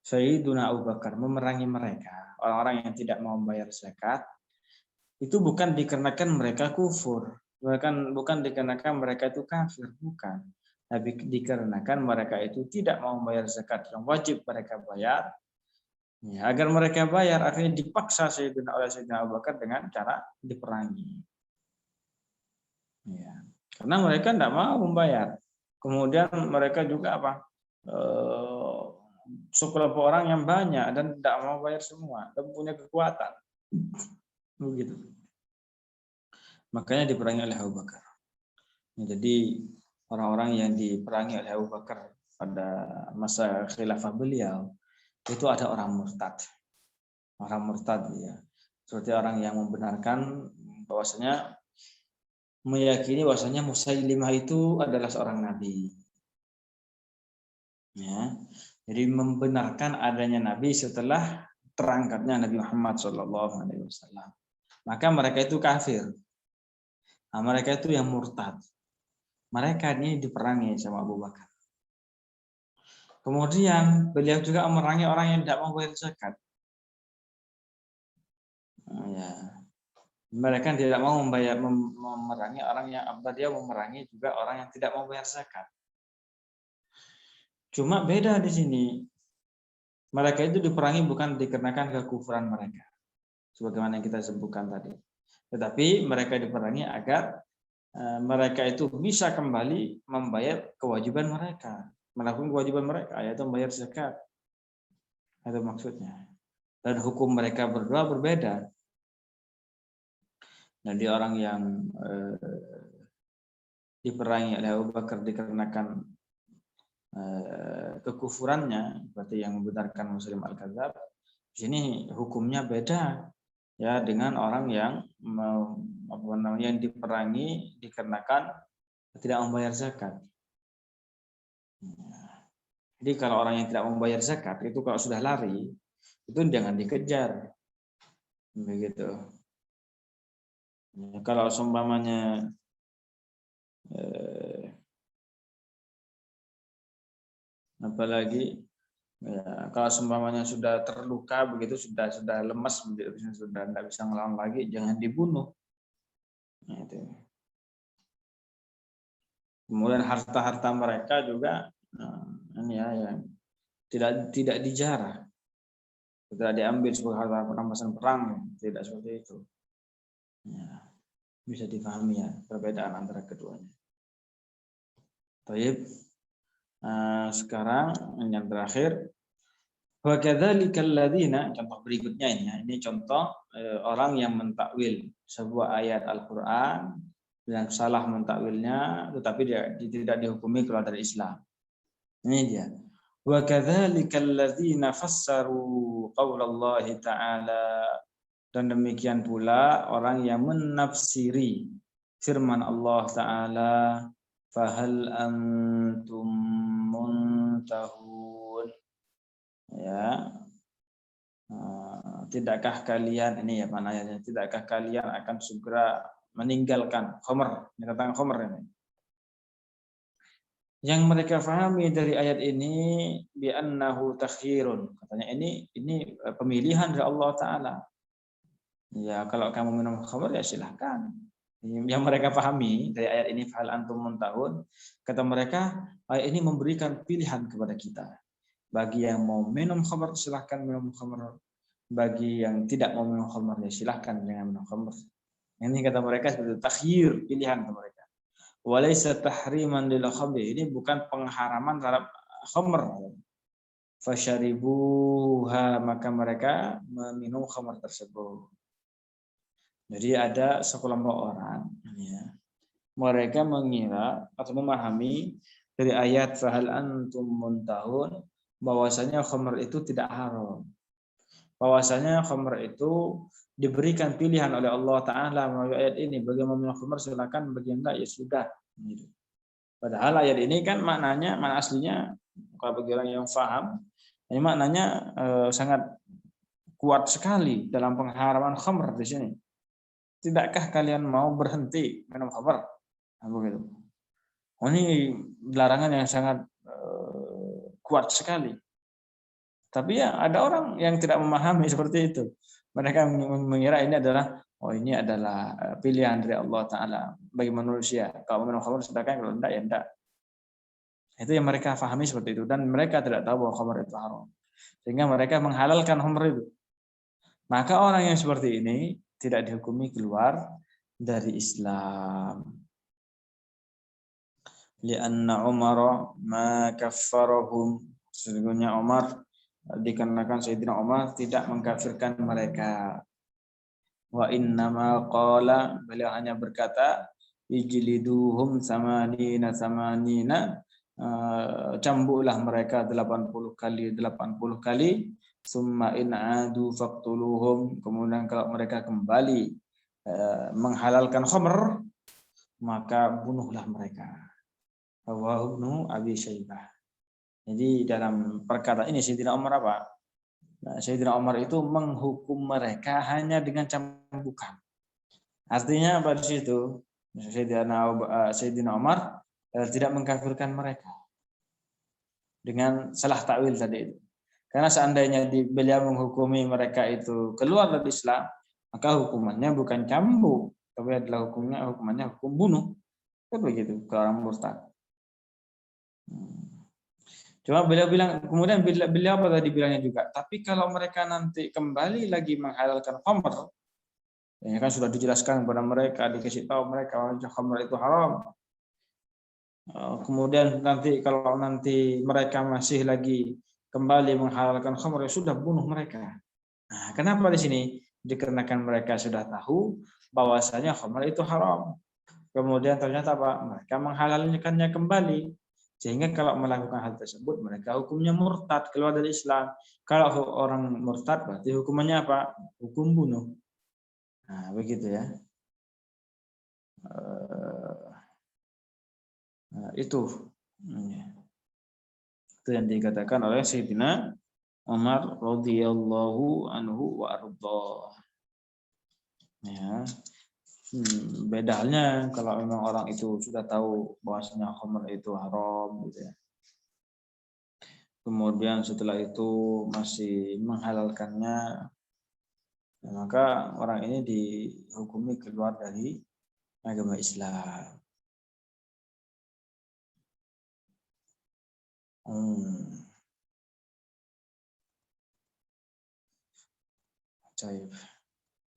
Sayyiduna Abu Bakar memerangi mereka, orang-orang yang tidak mau membayar zakat, itu bukan dikarenakan mereka kufur, bukan dikarenakan mereka itu kafir, bukan. Tapi dikarenakan mereka itu tidak mau membayar zakat yang wajib mereka bayar. Ya, agar mereka bayar, akhirnya dipaksa Sayyidina Abu Bakar dengan cara diperangi. Ya. Karena mereka tidak mau membayar. Kemudian mereka juga apa? Sekelompok orang yang banyak dan tidak mau bayar semua dan punya kekuatan. Begitu. Makanya diperangi oleh Abu Bakar. Jadi orang-orang yang diperangi oleh Abu Bakar pada masa khilafah beliau itu ada orang murtad. Orang murtad, ya. Seperti orang yang membenarkan bahwasanya, meyakini bahwasanya Musailimah itu adalah seorang nabi. Ya. Jadi membenarkan adanya nabi setelah terangkatnya Nabi Muhammad SAW. Maka mereka itu kafir. Nah, mereka itu yang murtad. Mereka ini diperangi sama Abu Bakar. Kemudian beliau juga memerangi orang yang tidak mau bayar zakat. Ya. Mereka tidak mau memerangi orang yang dia memerangi juga orang yang tidak mau bayar zakat. Cuma beda di sini. Mereka itu diperangi bukan dikarenakan kekufuran mereka, sebagaimana yang kita sebutkan tadi. Tetapi mereka diperangi agar mereka itu bisa kembali membayar kewajiban mereka, melakukan kewajiban mereka, yaitu membayar zakat. Itu maksudnya. Dan hukum mereka berdua berbeda. Jadi orang yang diperangi oleh Abu Bakar dikarenakan kekufurannya, berarti yang membenarkan Muslim al-Kadzdzab, di sini hukumnya beda ya dengan orang yang yang diperangi dikarenakan tidak membayar zakat. Jadi kalau orang yang tidak membayar zakat itu kalau sudah lari itu jangan dikejar, begitu. Kalau seumpamanya apalagi Ya, kalau seumpamanya sudah terluka begitu, sudah lemas begitu, sudah tidak bisa ngelawan lagi, jangan dibunuh. Nah, itu. Kemudian harta-harta mereka juga, nah, ini ya, yang tidak dijarah, tidak diambil sebagai harta rampasan perang, tidak seperti itu. Ya, bisa dipahami ya perbedaan antara keduanya. Baik, sekarang yang terakhir. Wa kadzalikal ladzina, contoh berikutnya ini ya. Ini contoh orang yang mentakwil sebuah ayat Al-Qur'an yang salah mentakwilnya tetapi dia tidak dihukumi keluar dari Islam. Ini dia. Wa kadzalikal ladzina fassaru qaulallahi ta'ala, dan demikian pula orang yang menafsiri firman Allah Ta'ala, fahal antum muntahun, ya, tidakkah kalian, ini ya maknanya, tidakkah kalian akan segera meninggalkan khamr, tentang khamr ini. Yang mereka pahami dari ayat ini bi annahu takhirun, katanya ini pemilihan dari Allah Ta'ala. Ya, kalau kamu minum khamr ya silahkan. Yang mereka pahami dari ayat ini, fahal antum muntahun, kata mereka ayat ini memberikan pilihan kepada kita. Bagi yang mau minum khamr silahkan minum khamr, bagi yang tidak mau minum khamr ya silahkan jangan minum khamr. Ini kata mereka seperti takhir, pilihan kepada mereka. Walaysa tahriman lil khamr, ini bukan pengharaman terhadap khamr. Fasyaribuha, maka mereka meminum khamr tersebut. Jadi ada sekelompok orang, ya, mereka mengira atau memahami dari ayat fahal antum muntahun bahwasanya khamr itu tidak haram. Bahwasanya khamr itu diberikan pilihan oleh Allah Ta'ala melalui ayat ini, bagi yang minum khamr silakan, bagi yang enggak ya sudah. Padahal ayat ini kan maknanya, makna aslinya kalau bagi orang yang paham, ini maknanya sangat kuat sekali dalam pengharaman khamr di sini. Tidakkah kalian mau berhenti minum khamr? Nah, begitu. Oh, ini larangan yang sangat kuat sekali. Tapi ya ada orang yang tidak memahami seperti itu. Mereka mengira ini adalah pilihan dari Allah Ta'ala bagi manusia. Kalau minum khamr silakan, kalau enggak ya enggak. Itu yang mereka pahami seperti itu, dan mereka tidak tahu bahwa khamr itu haram. Sehingga mereka menghalalkan khamr itu. Maka orang yang seperti ini tidak dihukumi keluar dari Islam. Lianna Umar ma kaffarahum, sesungguhnya Umar, dikarenakan Sayyidina Umar tidak mengkafirkan mereka. Wa innama qala, beliau hanya berkata ijliduhum samanina, cambulah mereka 80 kali, summa in adu faqtuluhum, kemudian kalau mereka kembali menghalalkan khamr maka bunuhlah mereka. Rawahu Ibnu Abi Syaibah. Jadi dalam perkataan ini Sayyidina Umar apa? Nah, Sayyidina Umar itu menghukum mereka hanya dengan cambukan. Artinya apa di situ? Sayyidina Umar tidak mengkafirkan mereka dengan salah takwil tadi itu. Karena seandainya beliau menghukumi mereka itu keluar dari Islam, maka hukumannya bukan cambuk, tapi adalah hukumannya hukum bunuh. Kan begitu ke orang murtad. Cuma beliau bilang, kemudian beliau apa tadi bilangnya juga, tapi kalau mereka nanti kembali lagi menghalalkan khamr, ya kan sudah dijelaskan kepada mereka, dikasih tahu mereka bahwa khamr itu haram. Kemudian kalau nanti mereka masih lagi kembali menghalalkan khamr, ya sudah bunuh mereka. Nah, kenapa di sini? Dikarenakan mereka sudah tahu bahwasanya khamr itu haram. Kemudian ternyata apa? Mereka menghalalkannya kembali. Sehingga kalau melakukan hal tersebut mereka hukumnya murtad, keluar dari Islam. Kalau orang murtad berarti hukumannya apa? Hukum bunuh. Nah, begitu ya. Itu yang dikatakan oleh Sayyidina Umar radhiyallahu anhu wa ardhah. Ya. Beda halnya kalau memang orang itu sudah tahu bahwasanya khamr itu haram gitu ya. kemudian setelah itu masih menghalalkannya, maka orang ini dihukumi keluar dari agama Islam. Baik.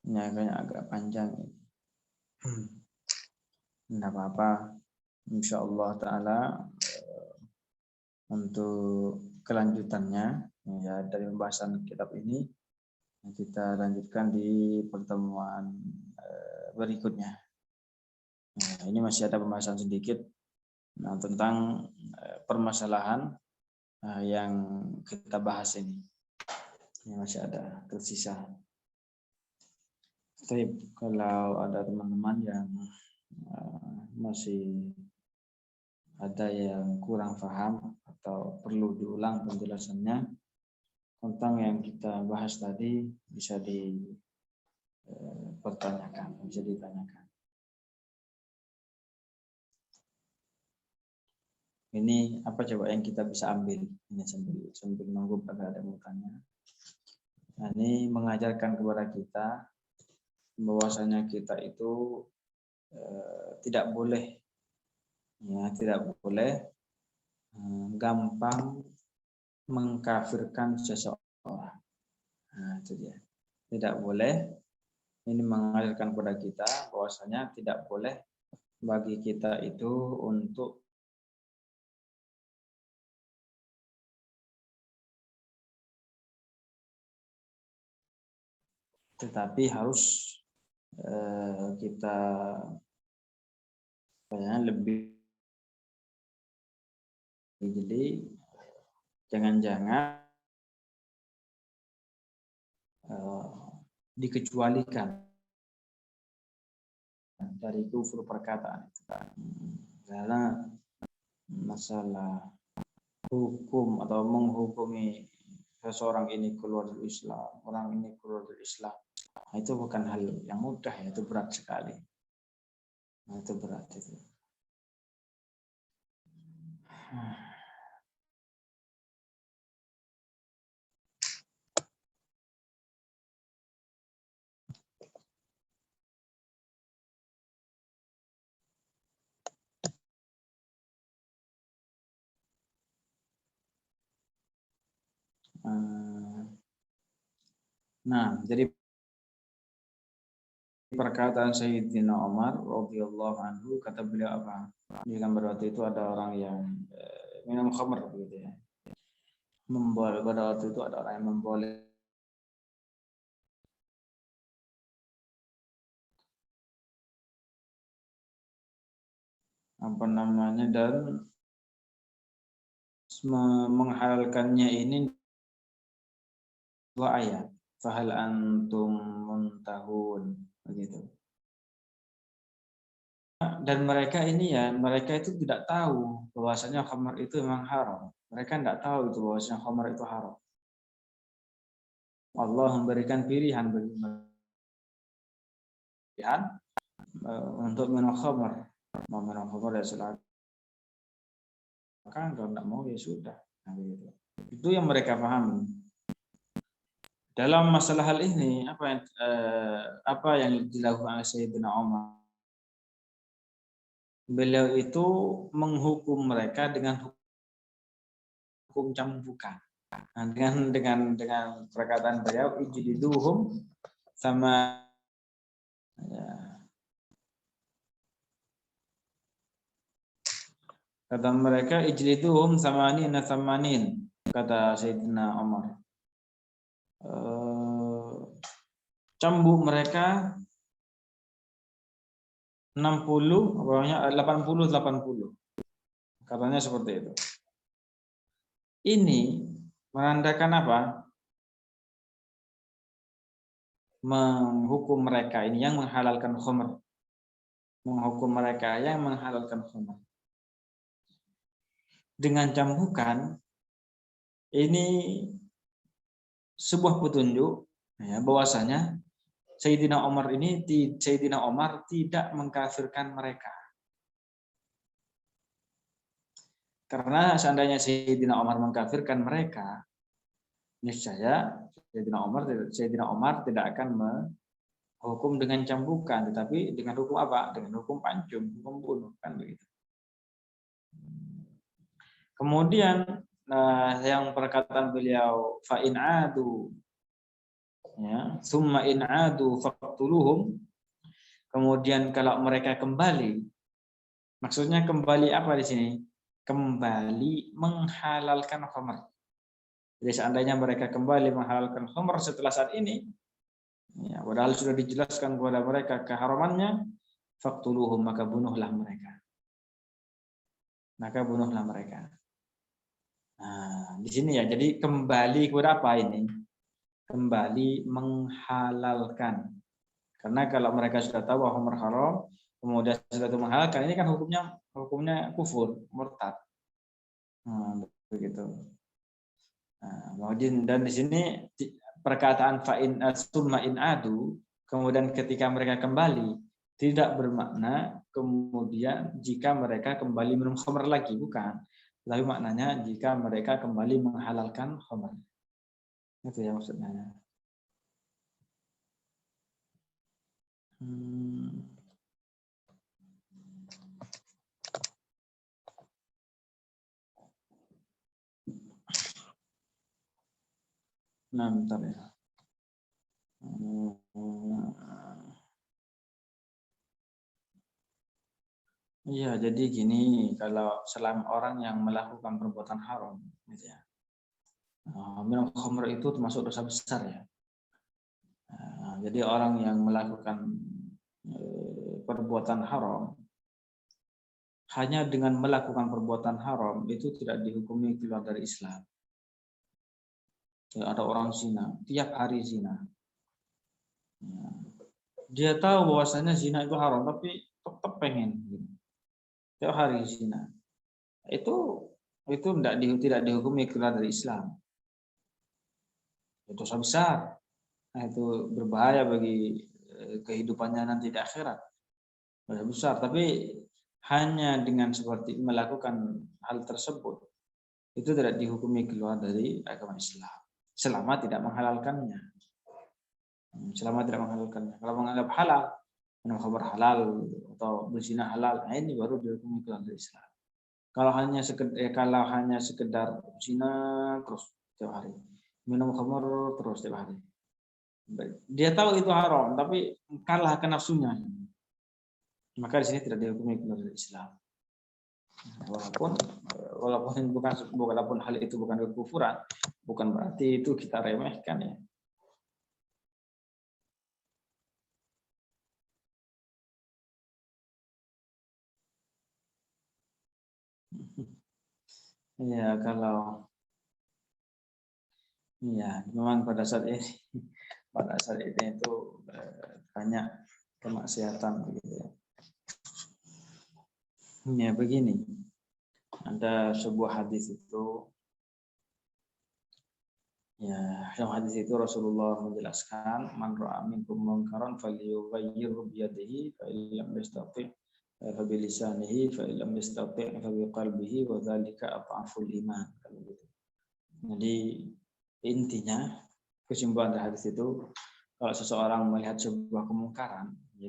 Ini agak panjang. Tidak apa-apa. Insya Allah Ta'ala untuk kelanjutannya ya dari pembahasan kitab ini kita lanjutkan di pertemuan berikutnya. Nah, ini masih ada pembahasan sedikit tentang permasalahan yang kita bahas ini. Ini masih ada tersisa. Tapi kalau ada teman-teman yang masih ada yang kurang paham atau perlu diulang penjelasannya tentang yang kita bahas tadi, bisa dipertanyakan, bisa ditanyakan. Ini apa coba yang kita bisa ambil? Ini sambil nunggu pada ada yang bertanya. Nah, ini mengajarkan kepada kita bahwasanya kita itu tidak boleh gampang mengkafirkan seseorang. Nah, itu dia. Tidak boleh. Ini mengajarkan kepada kita bahwasanya tidak boleh bagi kita itu untuk tetapi harus kita lebih. Jadi jangan-jangan dikecualikan dari kufur perkataan itu. Karena masalah hukum atau menghukumi seseorang ini keluar dari Islam, orang ini keluar dari Islam, itu bukan hal yang mudah, itu berat sekali. Nah, itu berat itu. Nah, jadi perkataan Sayyidina Umar radhiyallahu anhu, kata beliau apa? Di gambar waktu itu ada orang yang minum khamr begitu ya. Pada waktu itu ada orang yang memboleh dan menghalalkannya ini dua ayat. Fahal antum muntahun begitu. Dan mereka itu tidak tahu bahwasanya khamar itu memang haram. Mereka tidak tahu itu bahwasanya khamar itu haram. Allah memberikan pilihan bagi untuk minum khamar. Mau minum khamar ya silakan. Kalau tidak mau ya sudah. Nah, begitu. Itu yang mereka pahami. Dalam masalah hal ini apa yang dilakukan oleh Sayyidina Umar? Beliau itu menghukum mereka dengan hukum cambukan. Nah, dengan perkataan beliau ijliduhum sama ya. Kata mereka ijliduhum samanin, kata Sayyidina Umar. Cambuk mereka 80. Katanya seperti itu. Ini menandakan apa? Menghukum mereka ini yang menghalalkan khamr. Menghukum mereka yang menghalalkan khamr. Dengan cambukan ini sebuah petunjuk ya, bahwasanya Sayyidina Umar tidak mengkafirkan mereka. Karena seandainya Sayyidina Umar mengkafirkan mereka, niscaya Sayyidina Umar tidak akan menghukum dengan cambukan, tetapi dengan hukum apa? Dengan hukum pancung, hukum bunuh, kan begitu. Kemudian yang perkataan beliau fa in adu, ya, summa in adu faqtuluhum. Kemudian kalau mereka kembali, maksudnya kembali apa di sini? Kembali menghalalkan khamr. Jadi seandainya mereka kembali menghalalkan khamr setelah saat ini, ya, padahal sudah dijelaskan kepada mereka keharamannya, faqtuluhum, maka bunuhlah mereka. Maka bunuhlah mereka. Nah, di sini ya, jadi kembali kepada apa ini? Kembali menghalalkan. Karena kalau mereka sudah tahu bahwa khamr haram, kemudian sudah menghalalkan, ini kan hukumnya kufur, murtad. Begitu. Nah, dan di sini perkataan fa'in summa in adu, kemudian ketika mereka kembali, tidak bermakna kemudian jika mereka kembali minum khamr lagi, bukan. Tapi maknanya jika mereka kembali menghalalkan khamr. Itu ya maksudnya. Nah, bentar ya. Iya, jadi gini, kalau selama orang yang melakukan perbuatan haram, gitu ya, minum khamr itu termasuk dosa besar ya. Jadi orang yang melakukan perbuatan haram, hanya dengan melakukan perbuatan haram itu tidak dihukumi keluar dari Islam. Ada orang zina, tiap hari zina. Dia tahu bahwasanya zina itu haram, tapi tetap pengen. Tiap hari zina. Itu tidak dihukumi keluar dari Islam. Itu dosa besar. Nah, itu berbahaya bagi kehidupannya nanti di akhirat. Dosa besar, tapi hanya dengan seperti melakukan hal tersebut itu tidak dihukumi keluar dari agama Islam. Selama tidak menghalalkannya. Kalau menganggap halal, minum khamr halal atau berzina halal, nah ini baru dihukumi keluar dari Islam. Kalau hanya sekedar zina terus setiap hari, minum khamr terus setiap hari, dia tahu itu haram, tapi kalah ke nafsunya, maka di sini tidak dihukumi keluar dari Islam. Walaupun hal itu bukan kekufuran, bukan berarti itu kita remehkan ya. Ya kalau ya memang pada saat ini itu banyak kemaksiatan begitu ya. Ya begini, ada sebuah hadis itu, ya dalam hadis itu Rasulullah menjelaskan, man ra'a minkum munkaran falyughayyirhu bi yadihi fa illam yastati' fa bi lisanihi fa illam yastati' fa bi qalbihi wa dzalika adhaful iman. Jadi intinya kesimpulan dari hadis itu, kalau seseorang melihat sebuah kemungkaran, ya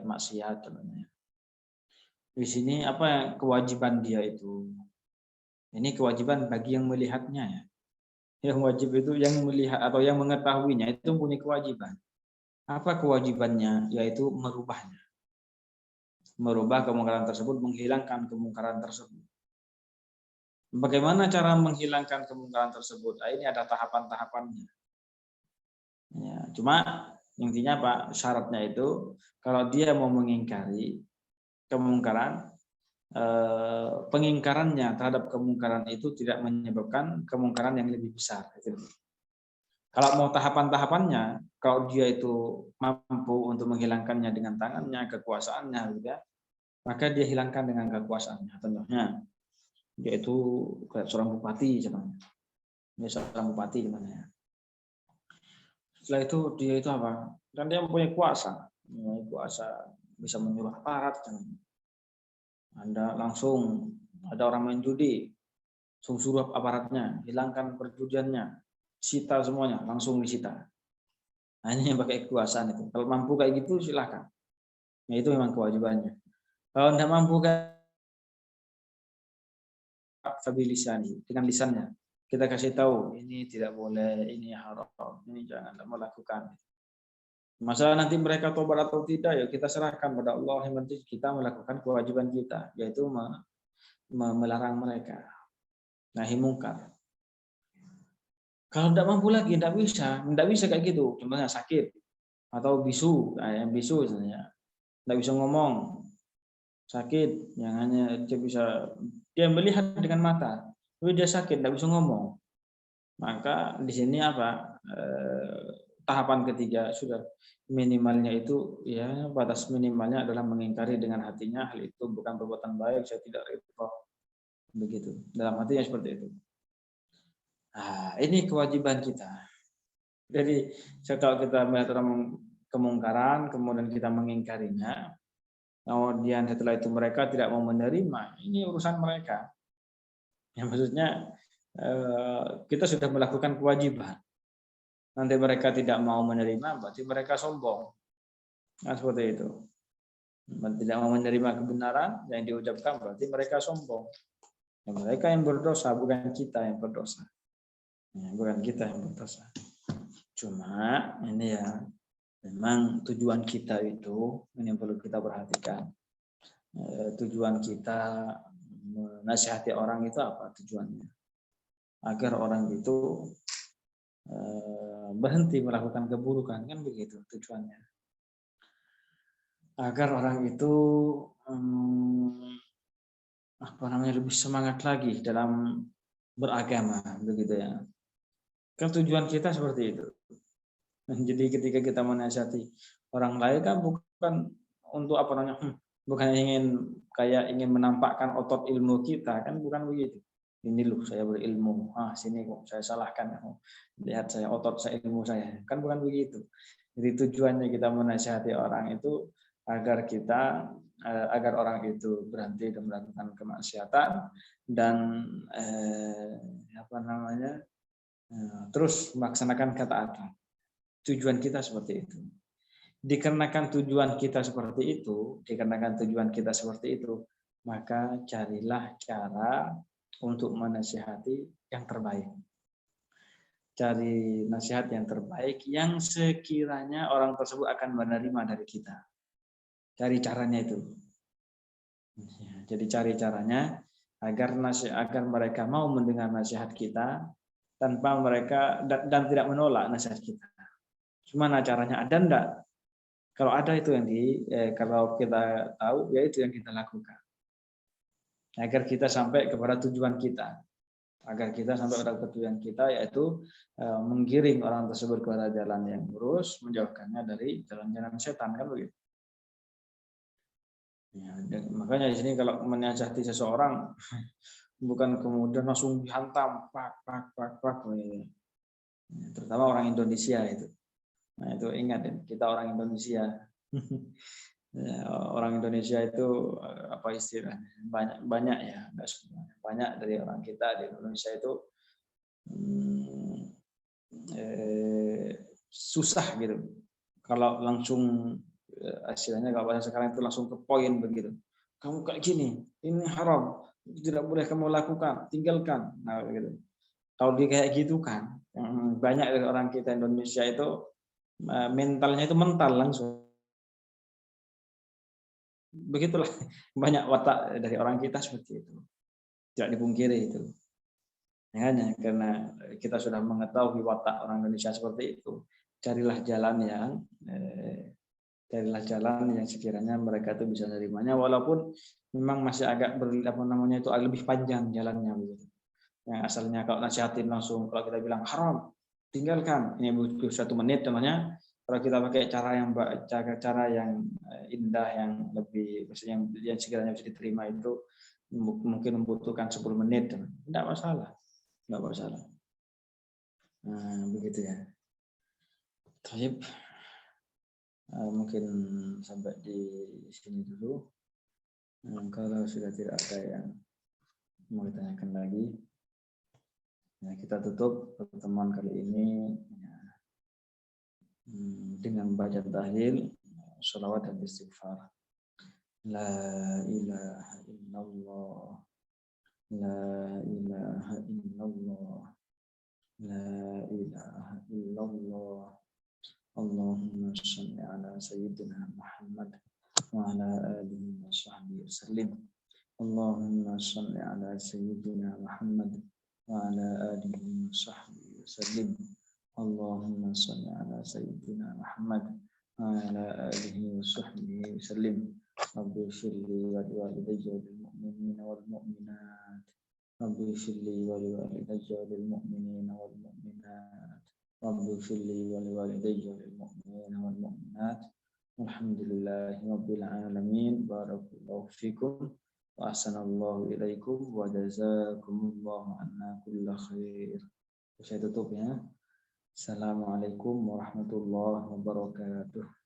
maksiat namanya. Di sini apa kewajiban dia itu? Ini kewajiban bagi yang melihatnya ya. Yang wajib itu yang melihat atau yang mengetahuinya itu punya kewajiban. Apa kewajibannya? Yaitu merubahnya. Merubah kemungkaran tersebut, menghilangkan kemungkaran tersebut. Bagaimana cara menghilangkan kemungkaran tersebut? Ini ada tahapan-tahapannya. Ya, cuma intinya Pak, syaratnya itu kalau dia mau mengingkari kemungkaran, pengingkarannya terhadap kemungkaran itu tidak menyebabkan kemungkaran yang lebih besar. Kalau mau tahapan-tahapannya, kalau dia itu mampu untuk menghilangkannya dengan tangannya, kekuasaannya, gitu ya, maka dia hilangkan dengan kekuasaannya. Contohnya, dia itu kayak seorang bupati, contohnya. Dia seorang bupati, gimana? Setelah itu dia itu apa? Dan dia mempunyai kuasa bisa menyuruh aparat. Anda langsung ada orang main judi, suruh aparatnya, hilangkan perjudiannya, sita semuanya, langsung disita. Nah, ini yang pakai kekuasaan itu. Kalau mampu kayak gitu silakan. Nah, itu memang kewajibannya. Kalau tidak mampu fabilisani, dengan lisannya. Kita kasih tahu ini tidak boleh, ini haram, ini jangan melakukan. Masalah nanti mereka tobat atau tidak ya kita serahkan pada Allah. Yang penting kita melakukan kewajiban kita, yaitu melarang mereka nahi mungkar. Kalau tidak mampu lagi, tidak bisa kayak gitu. Contohnya sakit atau bisu, yang bisu misalnya, tidak bisa ngomong, sakit, yang hanya dia melihat dengan mata, tapi dia sakit, tidak bisa ngomong. Maka di sini apa? Tahapan ketiga sudah minimalnya itu ya batas minimalnya adalah mengingkari dengan hatinya hal itu bukan perbuatan baik, saya tidak ridho. Begitu. Dalam hatinya seperti itu. Nah, ini kewajiban kita. Jadi kalau kita melihat orang kemungkaran, kemudian kita mengingkarinya, kemudian setelah itu mereka tidak mau menerima, ini urusan mereka. Yang maksudnya kita sudah melakukan kewajiban. Nanti mereka tidak mau menerima, berarti mereka sombong. Nah, seperti itu. Tidak mau menerima kebenaran yang diucapkan, berarti mereka sombong. Ya, mereka yang berdosa, bukan kita yang berdosa. Ya, bukan kita yang berdosa. Cuma ini ya, memang tujuan kita itu, ini yang perlu kita perhatikan. Tujuan kita menasihati orang itu apa tujuannya? Agar orang itu berhenti melakukan keburukan, kan begitu tujuannya. Agar orang itu lebih semangat lagi dalam beragama, begitu ya. Kan tujuan kita seperti itu. Jadi ketika kita menasihati orang lain kan bukan untuk bukan ingin menampakkan otot ilmu kita, kan bukan begitu. Ini loh saya berilmu, sini kok saya salahkan, lihat saya otot saya ilmu saya, kan bukan begitu. Jadi tujuannya kita menasihati orang itu agar orang itu berhenti dan melakukan kemaksiatan dan terus melaksanakan ketaatan. Tujuan kita seperti itu. Dikarenakan tujuan kita seperti itu, maka carilah cara untuk menasihati yang terbaik. Cari nasihat yang terbaik yang sekiranya orang tersebut akan menerima dari kita. Cari caranya itu. Jadi cari caranya agar mereka mau mendengar nasihat kita tanpa mereka dan tidak menolak nasihat kita. Gimana caranya? Ada enggak? Kalau ada itu kalau kita tahu ya itu yang kita lakukan. Agar kita sampai kepada tujuan kita. Yaitu menggiring orang tersebut kepada jalan yang lurus, menjauhkannya dari jalan-jalan setan, kan begitu. Ya, makanya di sini kalau menasihati seseorang bukan kemudian langsung dihantam, pak. Terutama orang Indonesia itu. Nah, itu ingat kita orang Indonesia. Orang Indonesia itu apa istilahnya? Banyak ya, enggak semua. Banyak dari orang kita di Indonesia itu susah gitu. Kalau langsung istilahnya kalau bahasa sekarang itu langsung ke poin begitu. Kamu kayak gini, ini haram, tidak boleh kamu lakukan, tinggalkan. Nah, gitu. Kalau dia kayak gitu kan, banyak dari orang kita Indonesia itu mentalnya itu mental langsung. Begitulah banyak watak dari orang kita seperti itu. Tidak dipungkiri itu. Hanya karena kita sudah mengetahui watak orang Indonesia seperti itu, carilah jalan yang sekiranya mereka itu bisa menerimanya, walaupun memang masih agak lebih panjang jalannya begitu. Yang asalnya kalau nasihatin langsung, kalau kita bilang haram, tinggalkan, ini butuh 1 menit namanya. Kalau kita pakai cara yang indah, yang lebih yang sekiranya bisa diterima itu mungkin membutuhkan 10 menit, tidak masalah. Nah, begitu ya. Baik. Mungkin sampai di sini dulu. Kalau sudah tidak ada yang Mau ditanyakan lagi? Ya, kita tutup pertemuan kali ini ya, dengan baca tahlil, sholawat dan istighfar. La ilaha illallah, la ilaha illallah, la ilaha illallah. Allahumma shalli ala sayyidina Muhammad wa ala alihi wa sahbihi wasallim. Allahumma shalli ala sayyidina Muhammad wa ala alihi wa sahbihi wasallim. Allahumma shalli ala sayyidina Muhammad wa ala alihi wa sahbihi wasallim. Rabbi shirli wa liwalidayya wal mu'minina wal mu'minat. Rabbi shirli wa liwalidayya wal mu'minina wal mu'minat. Rabbi shirli wa liwalidayya wal mu'minina wal mu'minat. Alhamdulillahi rabbil alamin. Barakallahu fikum. Wa ahsanallahu ilaikum wa jazakumullahu anna kulla khair. Saya tutup ya. Assalamualaikum warahmatullahi wabarakatuh.